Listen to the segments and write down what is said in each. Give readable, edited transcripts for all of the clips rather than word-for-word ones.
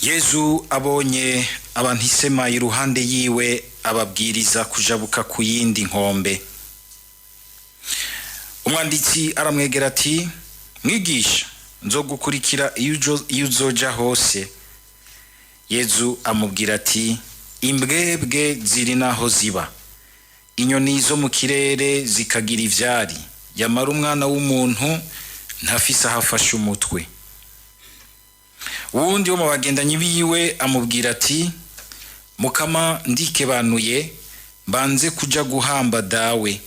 Yezu abonye abantu isema iruhande yiwe ababwiriza kujabuka ku yindi nkombe. Umwanditsi aramwegera ati, mwigisha, nzogukurikira iyo uzoja hose. Yezu amubwira ati, imbwebwe ziri naho ziba, inyoni zo mu kirere zikagira ivyari, yamara umwana w'umuntu ntafise aho afashe umutwe. Uwundi wo mu bagendanyi biwe amubwira ati, Mukama, ndikebanuye mbanze kuja guhamba dawe.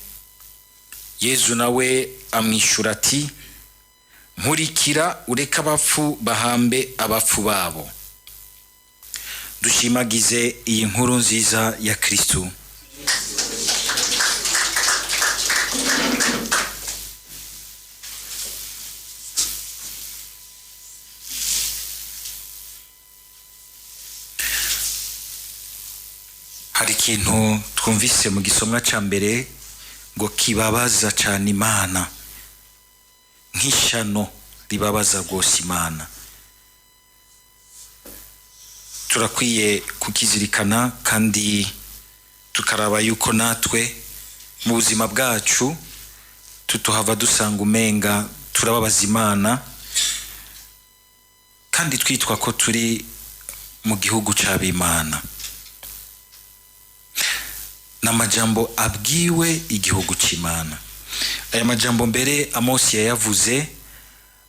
Yezu nawe amwishura ati, nkurikira ureka abapfu bahambe abapfu babo. Dushimagize iyi nkuru nziza ya Kristo. Hari ikintu twumvise mu gisomwa ca mbere ngo kibabaza cane Imana, nk'ishano ribabaza rwose Imana. Turakwiye kukizirikana kandi tukaraba yuko natwe mu buzima bwacu tutohava dusanga umenga turababaza Imana kandi twitwa ko turi mu gihugu c'ab'Imana. N'amajambo abwiwe igihugu c'Imana. Aya majambo mbere Amosi yayavuze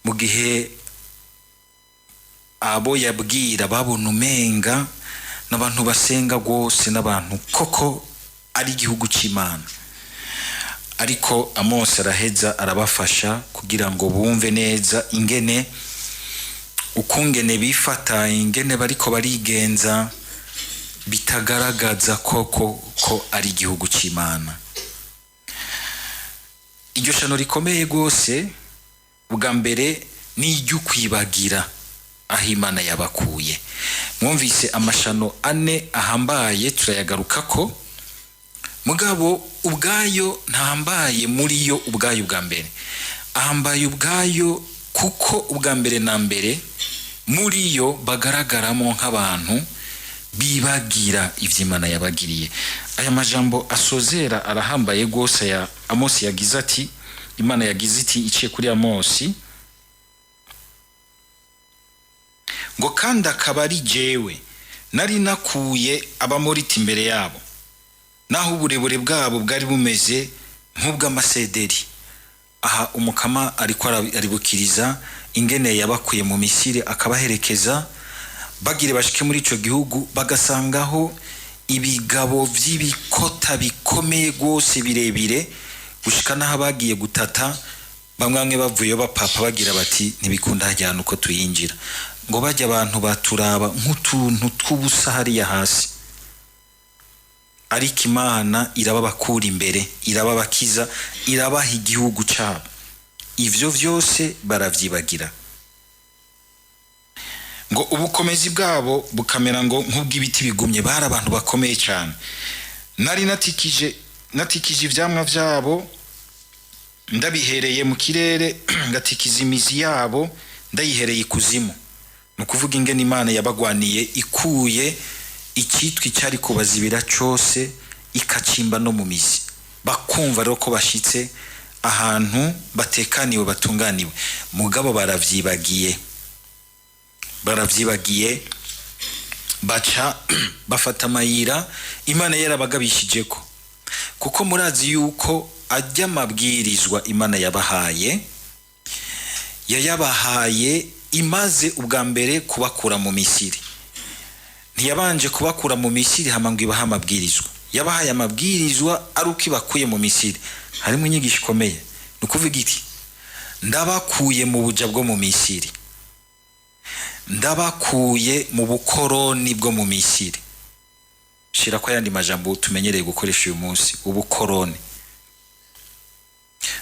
mu gihe abo yabwira babona umenga n'abantu basenga rwose, n'abantu koko ari igihugu c'Imana. Ariko Amosi araheza arabafasha kugira ngo bumve neza ingene ukungene bifata, ingene bariko barigenza bitagaragaza koko ko ari igihugu c'Imana. Iryo shano rikomeye rwose bwa mbere ni iryo kwibagira aho Imana yabakuye. Mwumvise amashano ane ahambaye, turayagaruka ko mugabo ubwayo ntahambaye muri yo ubwayo bwa mbere, ahambaye ubwayo kuko ubwa mbere na mbere muri yo bagaragaramo nk'abantu bibagira ivy'Imana yabagiriye. Aya majambo asozera arahambaye rwose ya Amosi yagize ati, Imana yagize iti iciye kuri Amosi ngo, kandi akaba ari jewe nari nakuye abamorita imbere yabo, naho uburebure bwabo bwari bumeze nk'ubw'amasederi. Aha Umukama ariko aribukiriza ingene yabakuye mu Misiri akabaherekeza bagire bashike muri ico gihugu, bagasangaho ibigabo vy'ibikota bikomeye rwose birebire, gushika naho bagiye gutata bamwe bavuye bapapa bagira bati ntibikunda hajyana uko tuyinjira, ngo bajya abantu baturaba nk'utuntu tw'ubusa hariya hasi. Ariko Imana irababakura imbere, irababakiza, irabaha igihugu cabo. Ivyo vyose baravyibagira, ngo ubukomezi bwabo bukamera ngo nk'ubw'ibiti bigumye. Bari abantu bakomeye cyane. Nari natikije ivyamwa vyabo, ndabihereye mu kirere, ngatikiza imizi yabo ndayihereye ikuzimu. Nukuvuga ingene Imana yabagwaniye ikuye ikitwa icyari kubazibira cyose, ikacimba no mu mizi, bakumva rero ko bashitse ahantu batekaniwe batunganiwe. Mugabo baravyibagiye baca bafata amayira Imana yarabagabishijeko, kuko murazi yuko ajya amabwirizwa Imana yayabahaye imaze ubwa mbere kubakura mu Misiri. Ntiyabanje kubakura mu Misiri hama ngo ibaha amabwirizwa, yabahaye amabwirizwa ari uko ibakuye mu Misiri. Harimo inyigisho ikomeye. Nukuvuga iti, ndabakuye mu buja bwo mu Misiri, ndabakuye mu bukoroni bwo mu Misiri. Shira ko yandi majambo tumenyereye gukoresha uyu munsi, ubukoroni.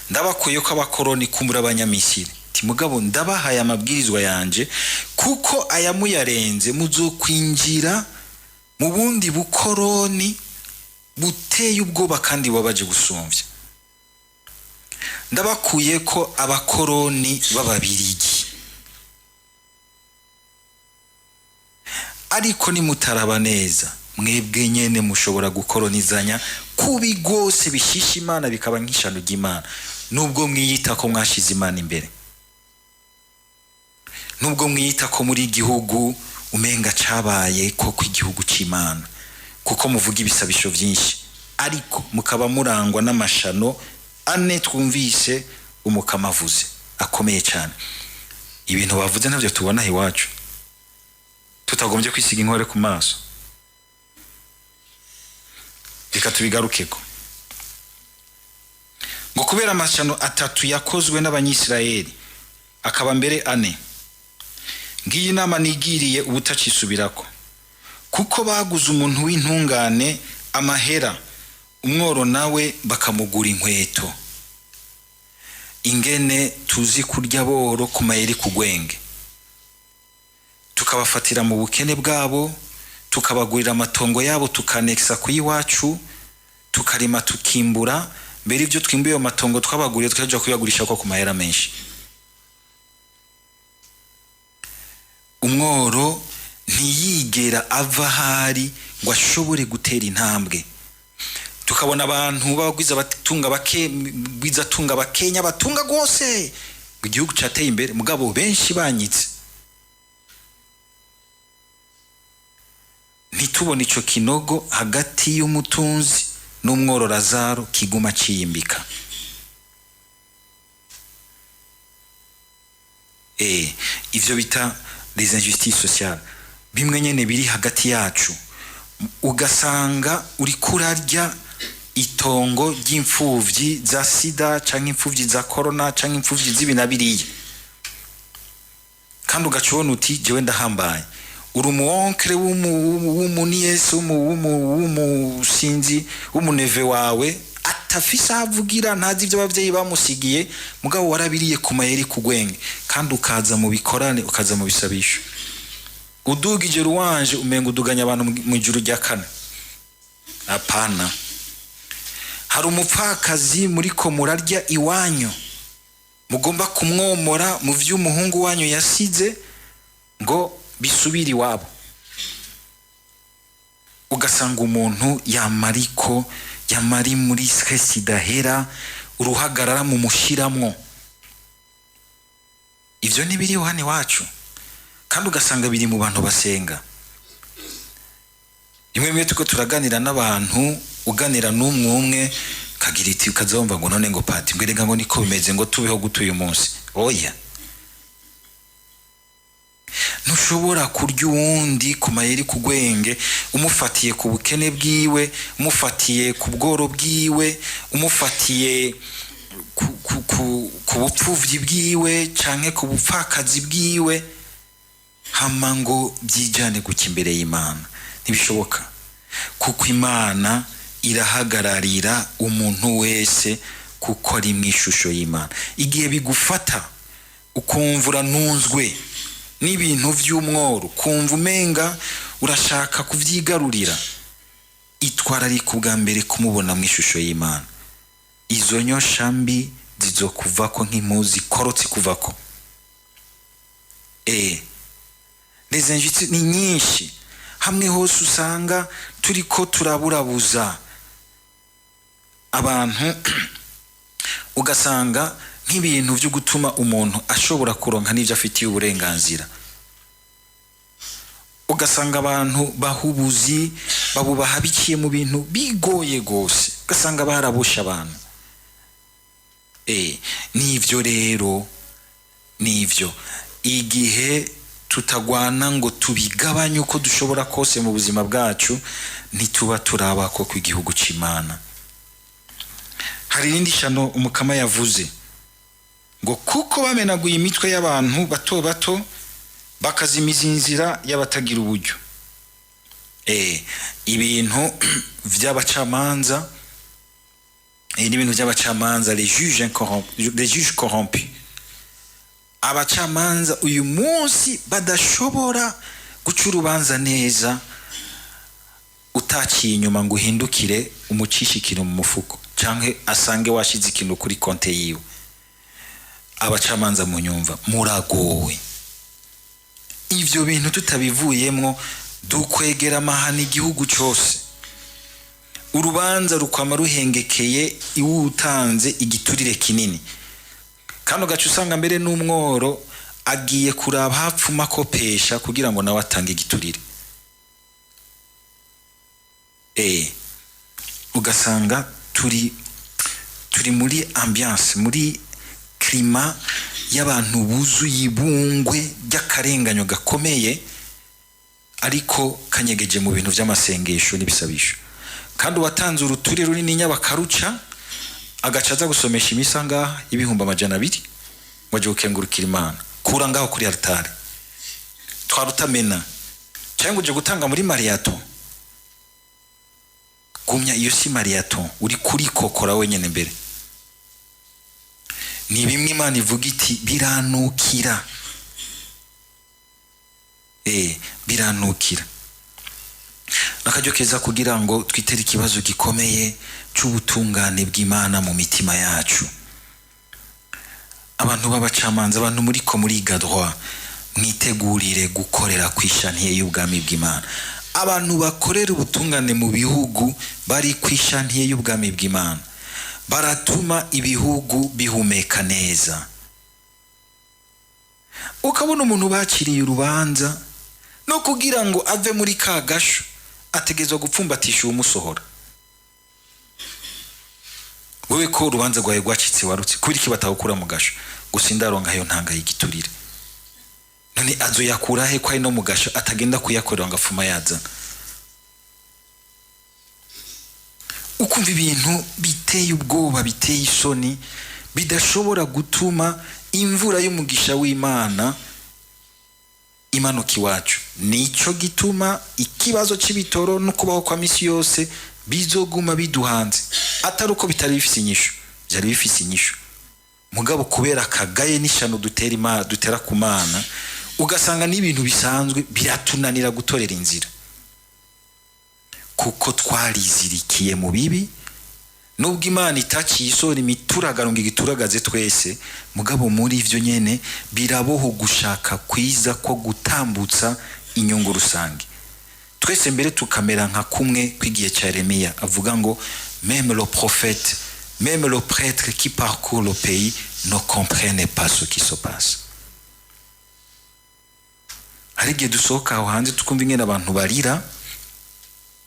Ndabakuye ko abakoroni kumbura abanyamisiri, mugabo ndabahaye amabwirizwa yanje, kuko ayamuyarenze muzokwinjira mu bundi bukoroni buteye ubwoba kandi wabaje gusumvya. Ndabakuye ko abakoroni b'Ababirigi, ariko nimutaraba neza mwebwe nyene mushobora gukoronizanya kubi gose bishisha Imana bikaba nk'ishano ry'Imana, nubwo mwiyita ko mwashize Imana imbere, nubwo mwiyita ko muri igihugu umenga cabaye ko igihugu c'Imana, kuko muvuga ibisabisho vyinshi, ariko mukaba murangwa n'amashano ane twumvise umukama avuze akomeye cyane. Ibintu bavuze navyo tubona iwacu, tutagombye kwisiga inkore ku maso. Reka tubigarukeko ngo kubera amashano atatu yakozwe n'Abanyisirayeli, akaba mbere ane, ngiyi inama nigiriye ubutacisubirako, kuko baguze umuntu w'intungane amahera, umworo nawe bakamugura inkweto. Ingene tuzi kurya boro ku mayeri kugwenge, tukabafatira mu bukene bwabo, tukabagurira amatongo yabo, tukaneksa kuyiwacu, tukarima tukimbura, mbere ivyo twimbuye amatongo twabaguriye tukaja kuyagurisha ko ku mahera menshi. Umworo ntiyigera ava hari ngo ashobore gutera intambwe. Tukabona abantu bagwiza batunga bagwiza tunga bakenya batunga gose, igihugu cateye imbere, mugabo benshi banyitse. Ntitubona ico kinogo hagati y'umutunzi n'umworo Lazaro kiguma ciyimbika. Ivyo bita les injustices sociales, bimwe nyene biri hagati yacu, ugasanga uri kurarya itongo ry'imfuvyi za sida canke imfuvyi za corona canke imfuvyi z'ibinabiriye, kandi ugacubona uti jewe ndahambaye, uri umuonkre w'umuniyese w'umusinzi w'umuneve wawe atafisa avugira, ntazi ivyo abavyeyi bamusigiye, mugabo warabiriye ku mayeri kugwenge, kandi ukaza mu bikorane, ukaza mu bisabisho, udugije ruwanje umenga uduganya abantu mu ijuru rya kane. Apana, hari umupfakazi muri ko murarya iwanyu, mugomba kumwomora mu vy'umuhungu wanyu yasize ngo bisubira iwabo. Ugasanga umuntu yamari muri stress idahera, uruhagarara mu mushiramwo. Ivyo ntibiri hano iwacu, kandi ugasanga biri mu bantu basenga. Imwe tuko turaganira n'abantu, uganira n'umwe kagira iti ukazomba ngo none ngo pati mbwerega ngo niko bimeze ngo tubeho gutuye umunsi. Oya, ntushobora kurya uwundi ku mayeri kugwenge, umufatiye ku bukene bwiwe, umufatiye ku bworo bwiwe, umufatiye ku bupfuvyi bwiwe canke ku bupfakazi bwiwe, hama ngo byijane guca imbere y'Imana. Ntibishoboka, kuko Imana irahagararira umuntu wese kuko ari mu ishusho y'Imana. Igihe bigufata ukumva uranunzwe n'ibintu vy'umworo, kumva umenga urashaka kuvyigarurira, itwararika ubwa mbere kumubona mu ishusho y'Imana. Izo nyosha mbi zizokuvako nk'impuzi korotse kuvako. Les injustices ni nyinshi, hamwe hose usanga turiko turaburabuza abantu, ugasanga nk'ibintu vyo gutuma umuntu ashobora kuronka n'ivyo afitiye uburenganzira. Ugasanga abantu bahubuzi babubaha biciye mu bintu bigoye gose, ugasanga barabusha abantu. Nivyo rero, nivyo igihe tutagwana ngo tubigabanye uko dushobora kose mu buzima bwacu, ntituba turaba ko ku igihugu c'Imana. Hari irindi shano umukama yavuze ngo kuko bamenaguye imitwe y'abantu bato bato, bakazimiza inzira y'abatagira uburyo. Ibintu vy'abacamanza, n'ibintu by'abacamanza, les juges corrompus. Abacamanza uyu munsi badashobora guca urubanza neza utaciye inyuma ngo uhindukire umucisha ikintu mu mufuko canke asange washize ikintu kuri konte yiwe. Abacamanza mu nyumva muragowe. Ivyo bintu tutabivuyemwo dukwegera amahana igihugu cyose, urubanza rukwama ruhengekeye iwutanze igiturire kinini, kandi ugaca usanga mbere n'umworo agiye kuraba hapfuma kopesha kugira ngo nawe atange igiturire. Ugasanga turi muri ambiance, muri klima y'abantu buzuye ibungwe ry'akarenganyo gakomeye, ariko kanyegeje mu bintu by'amasengesho n'ibisabisho. Kandi uwatanze uruture runini nyabakaruca agacaza gusomesha imisa ngaha y'ibihumbi 200 waje gukengurukira Imana, kura ngaho kuri altare twarutamena, cyangwa uje gutanga muri mariato, gumya iyo si mariato, uri kuri kokora wenyene mbere. Ni bimwe Imana ivuga iti biranukira, biranukira. Nakajyo keza kugira ngo twitere ikibazo gikomeye cy'ubutungane bw'Imana mu mitima yacu. Abantu b'abacamanza, abantu muri ko muri gadroit, mwitegurire gukorera kwishantiye y'ubwami bw'Imana. Abantu bakorera ubutungane mu bihugu bari kwishantiye y'ubwami bw'Imana baratuma ibihugu bihumeka neza. Ukabona umuntu bakiriye urubanza, no kugira ngo ave muri kagasho ategezwa gupfumbatisha umusohora. Wewe ko urubanza rwawe rwacitse warutse, kubira iki batawukura mu gasho? Gusa indaronka yo ntanga y'igiturire. None azo yakura he kwa ino mu gasho atagenda kuyakorera ngo afuma yazana? Ukumva ibintu biteye ubwoba, biteye isoni, bidashobora gutuma imvura y'umugisha w'Imana imanuka iwacu. Nico gituma ikibazo c'ibitoro no kubaho kwa misi yose bizoguma biduhanze, atari uko bitari bifise inyishu, byari bifise inyishu. Mugabo kubera kagaye n'ishano dutera ku Mana, ugasanga n'ibintu bisanzwe biratunanira gutorera inzira, kuko twarizirikiye mu bibi. Nubwo Imana itaciye isora imituragaro ngo igituragaze twese, mugabo muri ivyo nyene biraboho gushaka kwiza ko gutambutsa inyungu rusange. Twese mbere tukamera nka kumwe kwigiye cya Yeremiya avuga ngo même le prophète, même le prêtre qui parcourt le pays ne comprennent pas ce qui se passe. Arigiye dusohoka aho hanze tukumva ingene abantu barira,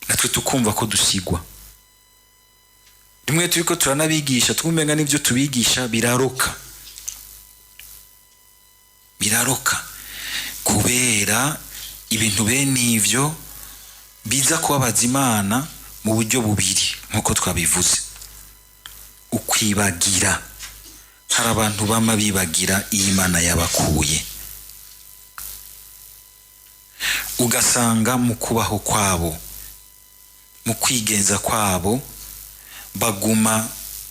natwe tukumva ko dusigwa. Rimwe turiko turanabigisha twumenga n'ivyo tubigisha biraroka kubera ibintu bene ivyo biza kubabaza Imana mu buryo bubiri nkuko twabivuze. Ukwibagira, hari abantu bama bibagira Imana yabakuye, ugasanga mu kubaho kwabo, mu kwigenza kwabo, baguma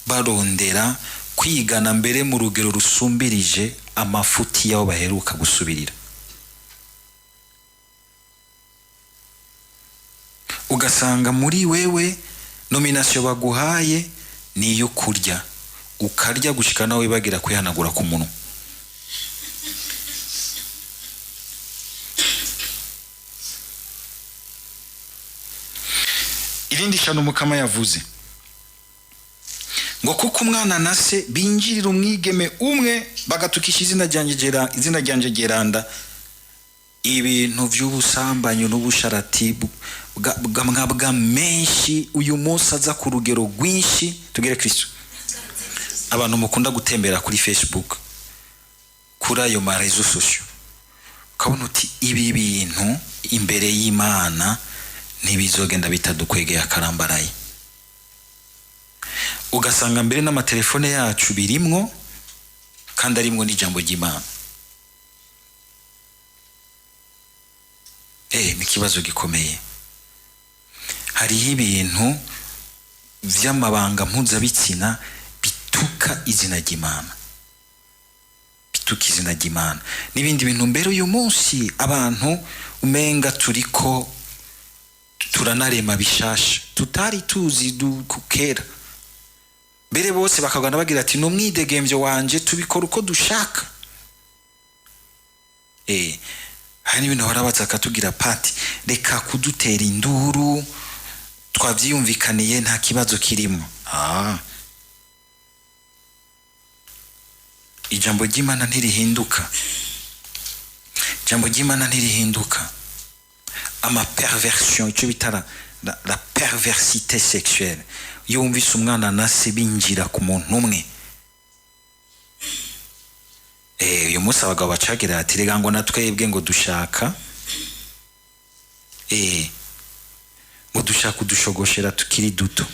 barondera kwigana mbere mu rugero rusumbirije amafuti yabo baheruka gusubirira. Ugasanga muri wewe nomination baguhaye ni yo kurya, ukarya gushika nawe bagira kwihanagura ku munwa. Irindi shano Mukama yavuze ngo kuko umwana na se binjirira umwigeme umwe bagatukisha izina ryanje geranda, ibintu by'ubusambanyo n'ubusharati bwa menshi uyu munsi aza ku rugero rwinshi. Tugere Kristo, abantu mukunda gutembera kuri Facebook, kuri ayo marezo sosio, ukabona uti ibi bintu imbere y'Imana ntibizogenda bitadukwegeye akarambaraye. Ugasanga mbere n'amatelefone yacu birimwo, kandi arimwo n'ijambo ry'Imana. Ni kibazo gikomeye. Hariho ibintu vy'amabanga mpuzabitsina bituka izina ry'Imana, n'ibindi bintu mbere uyu munsi abantu umenga turiko turanarema bishasha tutari tuzi kukera. Mbere bose bakagana bagira ati no mwidegembyo wanje tubikora uko dushaka. hari n'ibintu barabaza akatubwira pati reka kudutera induru twabyiyumvikaniye nta kibazo kirimo. Ijambo ry'Imana ntirihinduka. Ijambo ry'Imana ntirihinduka. Ama perversion icyo bitara la perversité sexuelle. Iyo wumvise umwana nase binjira ku muntu umwe, uyu munsi abagabo bacagira ati rega ngo natwebwe ngo dushaka ngo dushaka udushogoshera tukiri duto.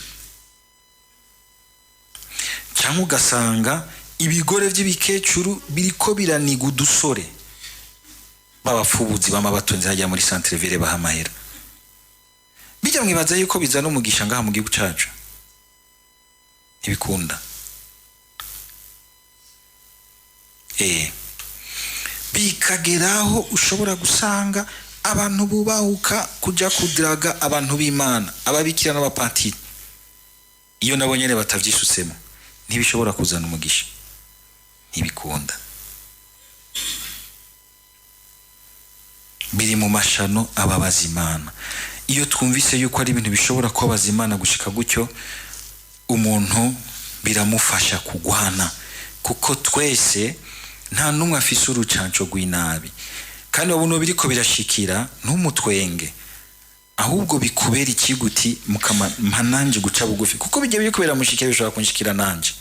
Cyangwa ugasanga ibigore by'ibikecuru biriko biraniga udusore babafubuzi bama batonze hajya muri centre ville bahamahera. Bijya mwibaza yuko bizana umugisha ngaha mu gihugu cyacu? Ibikunda. Bikageraho ushobora gusanga abantu bubahuka kujya kudiraga abantu b'Imana, ababikira n'abapatiri. Iyo nabo nyene batavyisutsemo ntibishobora kuzana umugisha. Ntibikunda. Biri mu mashano ababaza Imana. Iyo twumvise yuko ari ibintu bishobora kubabaza Imana gushika gutyo, umuntu biramufasha kugwana, kuko twese nta numwe afise urucanco rw'inabi. Kandi wabuno biriko birashikira ntumutwenge, ahubwo bikubera ikiguti mpananje guca bugufi, kuko bijye biriko biramushikira bishobora kunshikira nanje.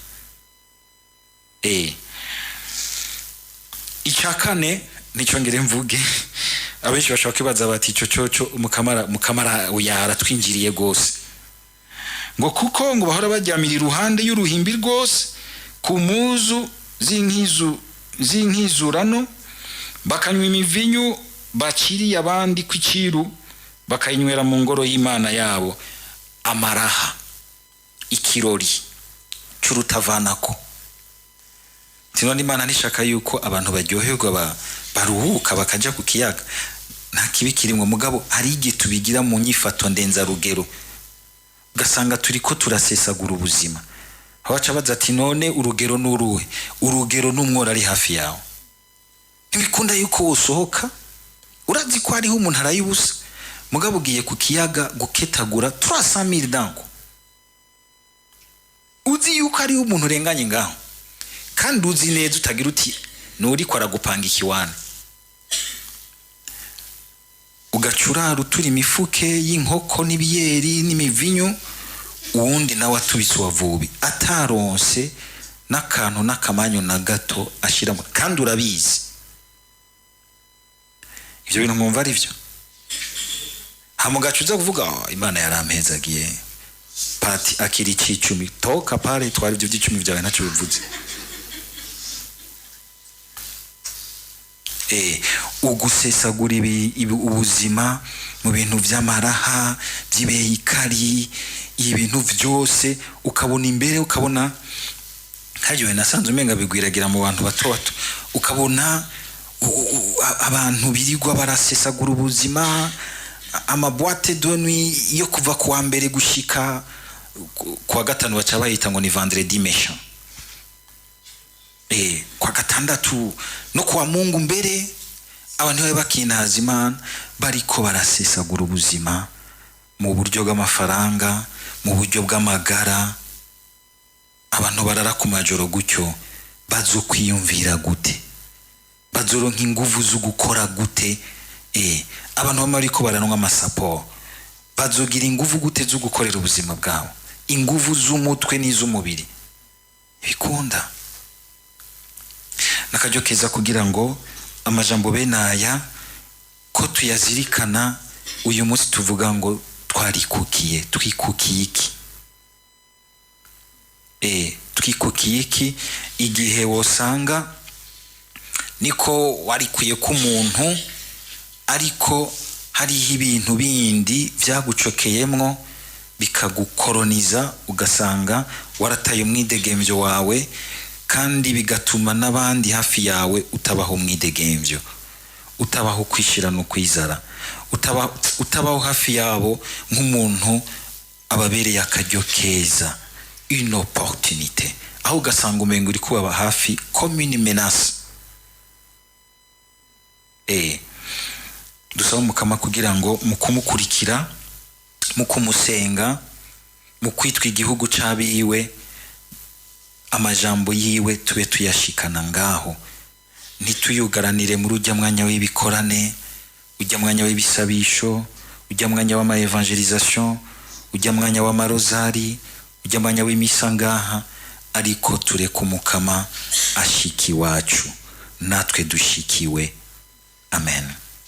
Icyakane nico ngire mvuge, abenshi bashaka kwibaza bati ico coco mukamara uyara twinjiriye gose, ngo kuko ngo bahora bajyamira iruhande y'uruhimbi rwose ku muzu z'inkizurano, bakanywa imivinyu bakiriye abandi kw'ikiru, bakayinywera mu ngoro y'Imana yabo amaraha, ikirori c'urutavanako. Tinone Imana nishaka yuko abantu baryoherwa baruhuka bakaja ku kiyaga, nta kibi kirimwe. Mugabo hari igihe tubigira mu nyifato ndenza rugero, ugasanga turiko turasesagura ubuzima. Abaca baza ati none urugero n'uruhe? Urugero n'umwora ari hafi yawe. Ntibikunda yuko wosohoka urazi ko hariho umuntu arayibusa, mugabo ugiye ku kiyaga guketagura 300,000 dango, uzi yuko hariho umuntu urenganye ngaho, kandi uzi neza utagira uti nuri ko aragupanga ikiwana. Ugacurara utura imifuke y'inkoko n'ibiyeri n'imivinyu, uwundi nawe atubise uwavubi ataronse n'akantu n'akamanyo na gato ashiramo, kandi urabizi ivyo bintu mwumva ari vyo. Hamugacuza kuvuga Imana yarampezagiye pati akiri icumi toka pale twari ivyo by'icumi byawe ntacyo bivuze. Ugusesagura ubuzima mu bintu vy'amaraha by'ibeyikari, ibintu vyose ukabona imbere, ukabona hajiwe nasanze umenga bigwiragira mu bantu bato bato, ukabona abantu birigwa barasesagura ubuzima, amaboîte de nuit yo kuva kuwa mbere gushika kwa gatanu baca bayita ngo ni vendredi méchant, kwa gatandatu no kwa Mungu mbere abantu babe bakinaza Imana, bariko barasesagura ubuzima mu buryo bw'amafaranga, mu buryo bw'amagara. Abantu barara ku majoro gutyo bazo kwiyumvira gute? Bazoronka inguvu zo gukora gute? Abantu bamariko baranwa amasapo bazogira inguvu gute zo gukorera ubuzima bwabo? Inguvu z'umutwe n'iz'umubiri bikunda. Nakajyo keza kugira ngo amajambo benaya ko tuyazirikana uyu munsi tuvuga ngo twikukiye iki? Twikukiye iki igihe wosanga niko warikuye ku muntu, ariko hariho ibintu bindi vyagucokeyemwo bikagukoroniza, ugasanga warataye umwidegemvyo wawe, kandi bigatuma n'abandi hafi yawe utabaho umwidegemvyo, utabaho kwishira no kwizara, utabaho hafi yabo nk'umuntu ababereye akaryo keza, une opportunité, aho ugasanga umenga uri kubaba hafi comme une menace. dusaba Mukama kugira ngo mu kumukurikira, mu kumusenga, mu kwitwa igihugu c'abiwe, amajambo yiwe tube tuyashikana ngaho, ntituyugaranire muri ujya mwanya w'ibikorane, ujya mwanya w'ibisabisho, ujya mwanya w'ama evangelisation, ujya mwanya w'amarozari, ujya mwanya w'imisa ngaha, ariko tureke Umukama ashiki wacu natwe dushikiwe. Amen.